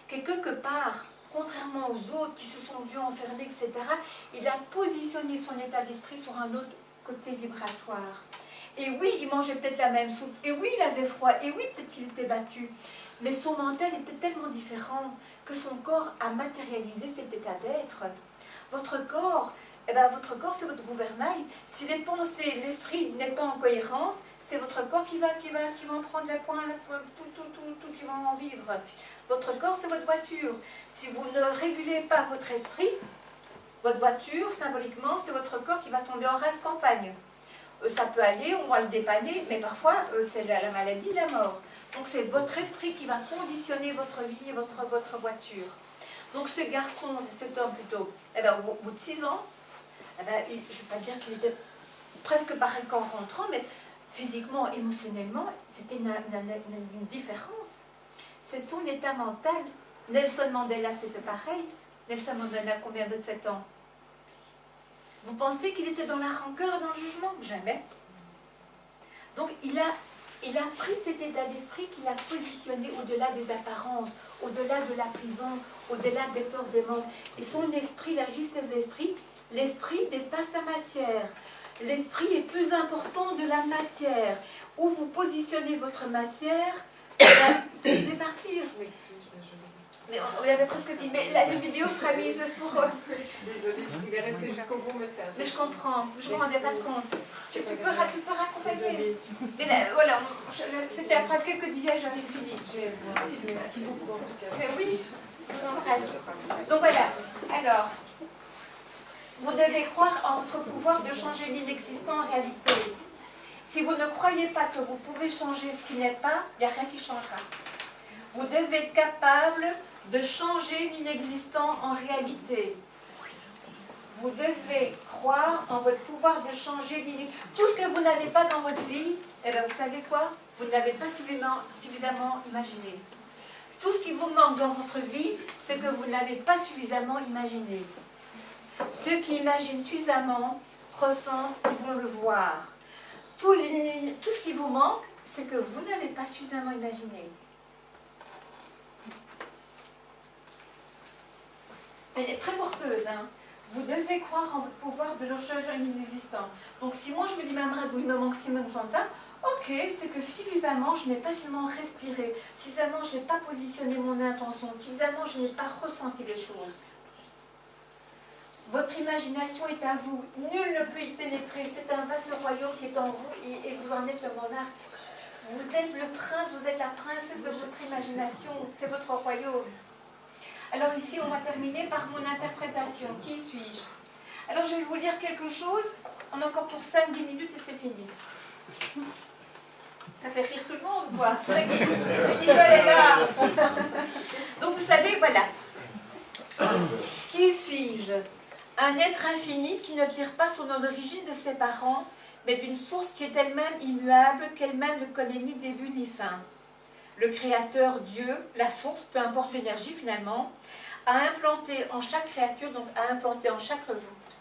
Que quelque part, contrairement aux autres qui se sont vus enfermés, etc., il a positionné son état d'esprit sur un autre côté vibratoire. Et oui, il mangeait peut-être la même soupe, et oui, il avait froid, et oui, peut-être qu'il était battu. Mais son mental était tellement différent que son corps a matérialisé cet état d'être. Votre corps, c'est votre gouvernail. Si les pensées, l'esprit n'est pas en cohérence, c'est votre corps qui va en prendre les points, tout qui va en vivre. Votre corps, c'est votre voiture. Si vous ne régulez pas votre esprit, votre voiture, symboliquement, c'est votre corps qui va tomber en rase campagne. Ça peut aller, on va le dépanner, mais parfois, c'est la maladie, la mort. Donc, c'est votre esprit qui va conditionner votre vie et votre voiture. Donc, ce garçon, cet homme plutôt, au bout de 6 ans, je ne vais pas dire qu'il était presque pareil qu'en rentrant, mais physiquement, émotionnellement, c'était une différence. C'est son état mental. Nelson Mandela, c'était pareil. Nelson Mandela, combien de 7 ans? Vous pensez qu'il était dans la rancœur et dans le jugement? Jamais. Donc, il a pris cet état d'esprit qu'il a positionné au-delà des apparences, au-delà de la prison, au-delà des peurs des morts. Et son esprit, la justesse de l'esprit, l'esprit dépasse la matière. L'esprit est plus important de la matière. Où vous positionnez votre matière, je vais partir. Oui, mais on avait presque fini. Mais la vidéo sera mise sur... Je suis désolée, je voulais rester jusqu'au bout, mais c'est un peu... Mais je comprends, je ne me rendais pas compte. Tu peux raccompagner. Mais là, voilà, c'était après quelques dias, j'avais fini. Merci beaucoup en tout cas. Mais oui, je vous embrasse. Donc voilà, alors, vous devez croire en votre pouvoir de changer l'inexistant en réalité. Si vous ne croyez pas que vous pouvez changer ce qui n'est pas, il n'y a rien qui changera. Vous devez être capable de changer l'inexistant en réalité. Vous devez croire en votre pouvoir de changer l'inexistant. Tout ce que vous n'avez pas dans votre vie, eh bien, vous savez quoi? Vous ne l'avez pas suffisamment imaginé. Tout ce qui vous manque dans votre vie, c'est que vous n'avez pas suffisamment imaginé. Ceux qui imaginent suffisamment, ressentent, ils vont le voir. Tout ce qui vous manque, c'est que vous n'avez pas suffisamment imaginé. Elle est très porteuse, hein. Vous devez croire en votre pouvoir de changer l'inexistant. Donc si moi je me dis, ma Maragou, il me manque si même besoin de ça, ok, c'est que suffisamment, je n'ai pas seulement respiré, suffisamment, je n'ai pas positionné mon intention, suffisamment, je n'ai pas ressenti les choses. Votre imagination est à vous, nul ne peut y pénétrer, c'est un vaste royaume qui est en vous et vous en êtes le monarque. Vous êtes le prince, vous êtes la princesse de votre imagination, c'est votre royaume. Alors ici, on va terminer par mon interprétation. Qui suis-je? Alors je vais vous lire quelque chose, on a encore pour 5-10 minutes et c'est fini. Ça fait rire tout le monde, quoi. C'est Nicole est là. Donc vous savez, voilà. Qui suis-je? Un être infini qui ne tire pas son origine de ses parents, mais d'une source qui est elle-même immuable, qu'elle-même ne connaît ni début ni fin. Le Créateur, Dieu, la source, peu importe l'énergie finalement, a implanté en chaque créature, donc a implanté en chaque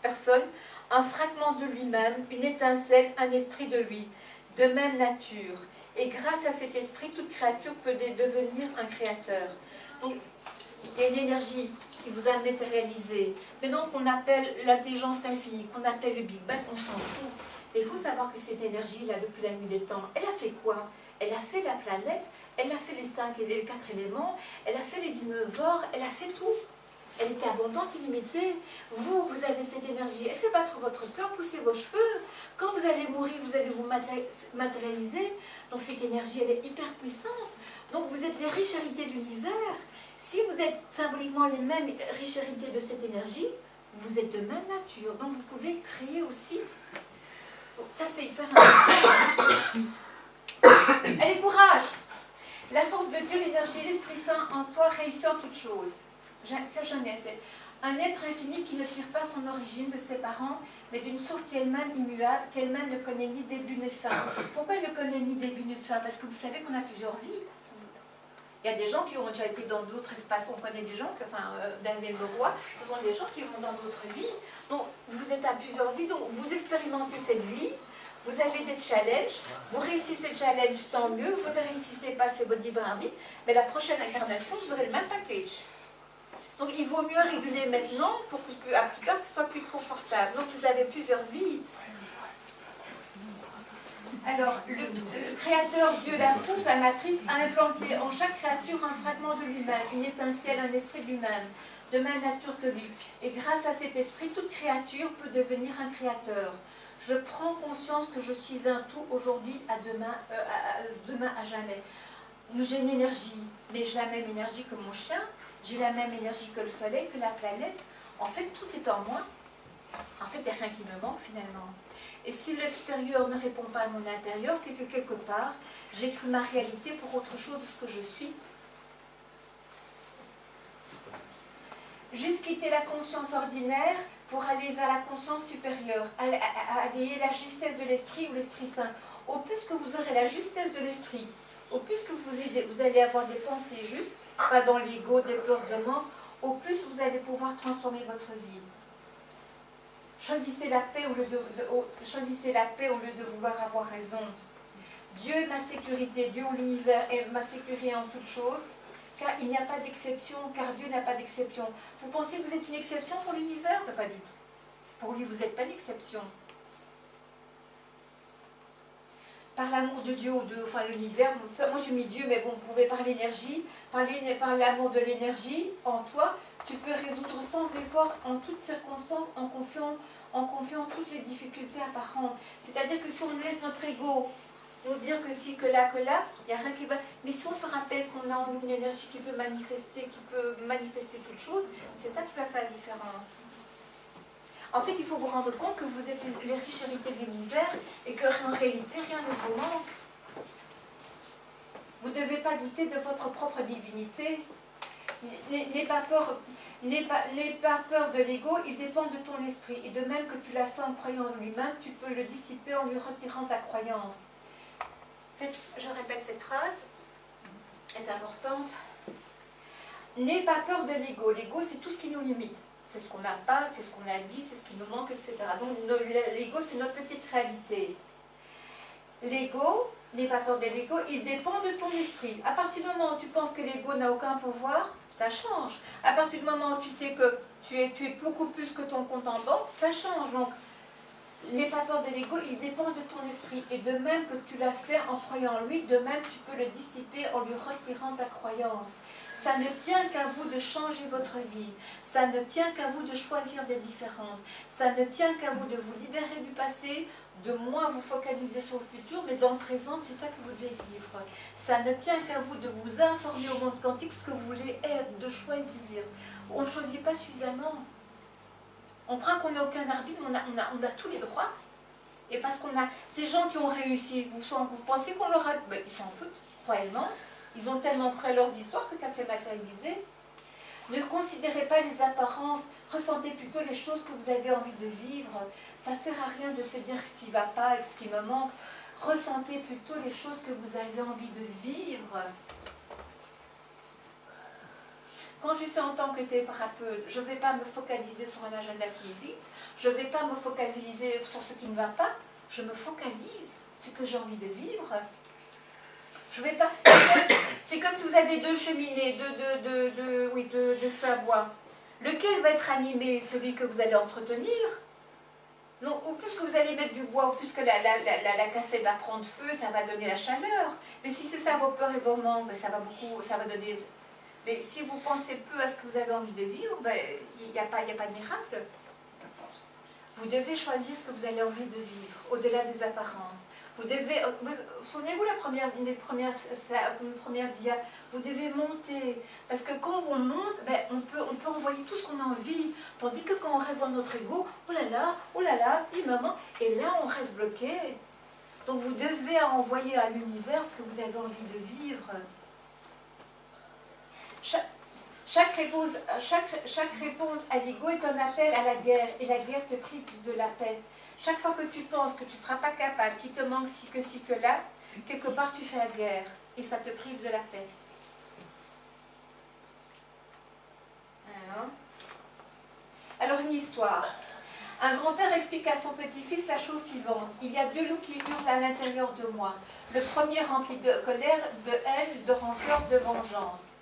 personne, un fragment de lui-même, une étincelle, un esprit de lui, de même nature. Et grâce à cet esprit, toute créature peut devenir un créateur. Donc, il y a une énergie qui vous a matérialisé, mais donc qu'on appelle l'intelligence infinie, qu'on appelle le Big Bang, on s'en fout. Mais il faut savoir que cette énergie-là, depuis la nuit des temps, elle a fait quoi? Elle a fait la planète, elle a fait les 4 éléments, elle a fait les dinosaures, elle a fait tout. Elle était abondante, illimitée. Vous, vous avez cette énergie. Elle fait battre votre cœur, pousser vos cheveux. Quand vous allez mourir, vous allez vous matérialiser. Donc cette énergie, elle est hyper puissante. Donc vous êtes les riches héritiers de l'univers. Si vous êtes symboliquement les mêmes riches héritiers de cette énergie, vous êtes de même nature. Donc vous pouvez créer aussi. Donc, ça, c'est hyper important. Allez, courage! La force de Dieu, l'énergie, l'Esprit Saint en toi réussit en toutes choses. Ça, jamais. C'est un être infini qui ne tire pas son origine de ses parents, mais d'une source qui est elle-même immuable, qu'elle-même ne connaît ni début ni fin. Pourquoi elle ne connaît ni début ni fin? Parce que vous savez qu'on a plusieurs vies. Il y a des gens qui ont déjà été dans d'autres espaces. On connaît des gens, Daniel Leroy, ce sont des gens qui vont dans d'autres vies. Donc, vous êtes à plusieurs vies, donc vous expérimentez cette vie. Vous avez des challenges, vous réussissez le challenge, tant mieux, vous ne réussissez pas, c'est votre libre arbitre, mais la prochaine incarnation, vous aurez le même package. Donc il vaut mieux réguler maintenant pour que plus tard ce soit plus confortable. Donc vous avez plusieurs vies. Alors, le Créateur, Dieu, la source, la matrice, a implanté en chaque créature un fragment de lui-même, une étincelle, un esprit de lui-même, de même nature que lui. Et grâce à cet esprit, toute créature peut devenir un créateur. Je prends conscience que je suis un tout aujourd'hui, à demain à jamais. J'ai une énergie, mais j'ai la même énergie que mon chien, j'ai la même énergie que le soleil, que la planète. En fait, tout est en moi. En fait, il n'y a rien qui me manque finalement. Et si l'extérieur ne répond pas à mon intérieur, c'est que quelque part, j'ai cru ma réalité pour autre chose de ce que je suis. Juste quitter la conscience ordinaire pour aller vers la conscience supérieure, aller la justesse de l'esprit ou l'Esprit Saint. Au plus que vous aurez la justesse de l'esprit, au plus que vous allez avoir des pensées justes, pas dans l'ego, débordement, au plus vous allez pouvoir transformer votre vie. Choisissez la paix choisissez la paix au lieu de vouloir avoir raison. Dieu est ma sécurité, Dieu ou l'univers est ma sécurité en toutes choses, car il n'y a pas d'exception, car Dieu n'a pas d'exception. Vous pensez que vous êtes une exception pour l'univers? Pas du tout. Pour lui, vous n'êtes pas une exception. Par l'amour de Dieu ou de l'univers, moi j'ai mis Dieu, mais bon, vous pouvez par l'énergie, par l'amour de l'énergie en toi, tu peux résoudre sans effort, en toutes circonstances, en confiant toutes les difficultés apparentes. C'est-à-dire que si on laisse notre ego nous dire que si, que là, il n'y a rien qui va... Mais si on se rappelle qu'on a en nous une énergie qui peut manifester toute chose, c'est ça qui va faire la différence. En fait, il faut vous rendre compte que vous êtes les riches héritiers de l'univers et qu'en réalité, rien ne vous manque. Vous ne devez pas douter de votre propre divinité. N'aie pas peur de l'ego, il dépend de ton esprit. Et de même que tu l'as fait en croyant en lui-même, tu peux le dissiper en lui retirant ta croyance. Je répète cette phrase, est importante. N'aie pas peur de l'ego. L'ego, c'est tout ce qui nous limite. C'est ce qu'on n'a pas, c'est ce qu'on a dit, c'est ce qui nous manque, etc. Donc l'ego, c'est notre petite réalité. L'ego, n'aie pas peur de l'ego, il dépend de ton esprit. À partir du moment où tu penses que l'ego n'a aucun pouvoir, ça change. À partir du moment où tu sais que tu es beaucoup plus que ton compte en banque, ça change. Donc, n'aie pas peur de l'ego, il dépend de ton esprit. Et de même que tu l'as fait en croyant en lui, de même tu peux le dissiper en lui retirant ta croyance. Ça ne tient qu'à vous de changer votre vie. Ça ne tient qu'à vous de choisir des différentes. Ça ne tient qu'à vous de vous libérer du passé, de moins vous focaliser sur le futur, mais dans le présent, c'est ça que vous devez vivre. Ça ne tient qu'à vous de vous informer au monde quantique ce que vous voulez être, de choisir. On ne choisit pas suffisamment. On croit qu'on n'a aucun arbitre, on a tous les droits. Et parce qu'on a ces gens qui ont réussi, vous pensez qu'on leur a... Ben, ils s'en foutent, réellement. Ils ont tellement cru à leurs histoires que ça s'est matérialisé. Ne considérez pas les apparences, ressentez plutôt les choses que vous avez envie de vivre. Ça ne sert à rien de se dire ce qui ne va pas et ce qui me manque. Ressentez plutôt les choses que vous avez envie de vivre. Quand je suis en tant que thérapeute, je ne vais pas me focaliser sur un agenda qui est vide. Je ne vais pas me focaliser sur ce qui ne va pas. Je me focalise sur ce que j'ai envie de vivre. Je vais pas. C'est comme si vous avez deux cheminées, de feu à bois. Lequel va être animé? Celui que vous allez entretenir? Non, au plus que vous allez mettre du bois, au plus que la cassette va prendre feu, ça va donner la chaleur. Mais si c'est ça vos peurs et vos manques, ben ça va donner. Mais si vous pensez peu à ce que vous avez envie de vivre, ben, il n'y a pas de miracle. Vous devez choisir ce que vous avez envie de vivre, au-delà des apparences. Vous devez, souvenez-vous une des premières dia, vous devez monter. Parce que quand on monte, ben, on peut envoyer tout ce qu'on a envie. Tandis que quand on reste dans notre ego, oh là là, il me manque. Et là, on reste bloqué. Donc vous devez envoyer à l'univers ce que vous avez envie de vivre. Chaque réponse à l'ego est un appel à la guerre, et la guerre te prive de la paix. Chaque fois que tu penses que tu ne seras pas capable, qu'il te manque ci, que là, quelque part tu fais la guerre, et ça te prive de la paix. Alors une histoire. Un grand-père explique à son petit-fils la chose suivante. Il y a 2 loups qui hurlent à l'intérieur de moi. Le premier rempli de colère, de haine, de rancœur, de vengeance.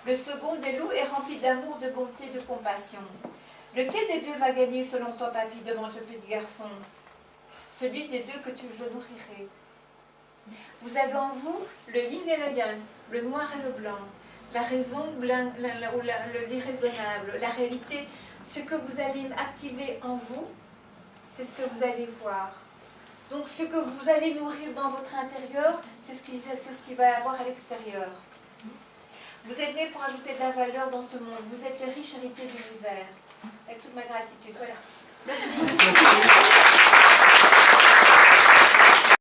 Le second des loups est rempli d'amour, de bonté, de compassion. Lequel des 2 va gagner selon toi, papy, demande le petit garçon. Celui des 2 que je nourrirai. Vous avez en vous le yin et le yang, le noir et le blanc, la raison ou l'irraisonnable, la réalité. Ce que vous allez activer en vous, c'est ce que vous allez voir. Donc ce que vous allez nourrir dans votre intérieur, c'est ce qui va y avoir à l'extérieur. Vous êtes nés pour ajouter de la valeur dans ce monde. Vous êtes les riches héritiers de l'univers. Avec toute ma gratitude. Voilà. Merci.